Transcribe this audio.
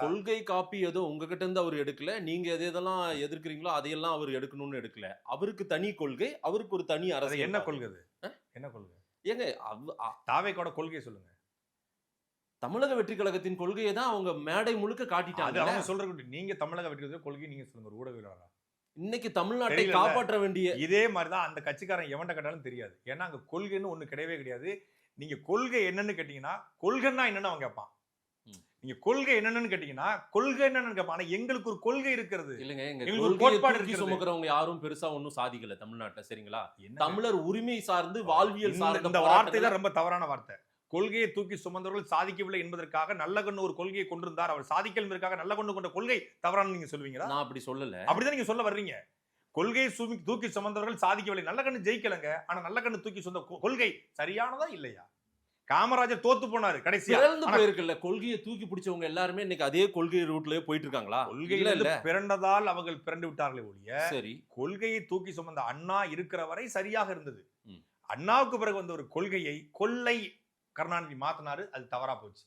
கொள்கை காப்பி ஏதோ உங்ககிட்ட இருந்து அவர் எடுக்கல. நீங்க எதெல்லாம் எதிர்க்கிறீங்களோ அதையெல்லாம் அவர் எடுக்கணும்னு எடுக்கல. அவருக்கு தனி கொள்கை, அவருக்கு ஒரு தனி அது அரசியல் என்ன பாதை. கொள்கை அது? என்ன கொள்கை? ஏங்க தாவேக்கோட கொள்கையை சொல்லுங்க. தமிழக வெற்றி கழகத்தின் கொள்கையை தான் அவங்க மேடை முழுக்க அது காட்டிட்டாங்க. அவங்க சொல்றது. நீங்க தமிழக வெற்றி கழகத்தோட கொள்கை நீங்க சொல்லுங்க. ஒரு ஊடகவியலாளரா. இன்னைக்கு தமிழ்நாட்டை தெரியலல்ல. காப்பாற்ற வேண்டிய இதே மாதிரி தான் அந்த கட்சிக்காரன் எவன்ட கேட்டாலும் தெரியாது. ஏன்னா அங்க கொள்கைன்னு ஒண்ணு கிடையவே கிடையாது. நீங்க கொள்கை என்னன்னு கேட்டீங்கன்னா, கொள்கைன்னா என்னன்னு அவன் கேட்பான். நீங்க கொள்கை என்னன்னு கேட்டீங்கன்னா, கொள்கை என்னன்னு கேட்பான். ஆனா எங்களுக்கு ஒரு கொள்கை இருக்கிறது. இல்லங்க, எங்க எங்களுக்கு ஒரு கொள்கையை கோட்பாடு தூக்கி இருக்கிறது. சுமக்கிறவங்க யாரும் பெருசா ஒண்ணும் சாதிக்கல தமிழ்நாட்டுல, சரிங்களா? என்ன தமிழர் உரிமை சார்ந்து வாழ்வியல் சார்ந்த இந்த வார்த்தை போராட்டங்களை தான் ரொம்ப தவறான வார்த்தை. கொள்கையை தூக்கி சுமந்தவர்கள் சாதிக்கவில்லை என்பதற்காக நல்லகண்ணு ஒரு கொள்கையை கொண்டிருந்தார். அவர் சாதிக்கல் என்பதற்காக நல்லகண்ணு கொண்ட கொள்கை தவறான நீங்க சொல்லுவீங்களா? நான் அப்படி சொல்லல. அப்படிதான் நீங்க சொல்ல வர்றீங்க. கொள்கையை தூக்கி சுமந்தவர்கள் சாதிக்கவில்லை. நல்லகண்ணு ஜெயிக்கலங்க. ஆனா நல்லகண்ணு தூக்கி சொந்த கொள்கை சரியானதா இல்லையா? காமராஜர் தோத்து போனாரு கடைசியா. பிறந்து போயிருக்குல்ல, கொள்கையை தூக்கி பிடிச்சவங்க எல்லாருமே இன்னைக்கு அதே கொள்கை ரூட்லயே போயிட்டு இருக்காங்களா? கொள்கையிலிருந்து பிறந்ததால் அவர்கள் பிறந்து விட்டார்களே ஒழிய, சரி, கொள்கையை தூக்கி சுமந்த அண்ணா இருக்கிற வரை சரியாக இருந்தது. ம். அண்ணாவுக்கு பிறகு வந்த ஒரு கொள்கையை கொள்ளை கருணாநிதி மாத்தினாரு. அது தவறா போச்சு.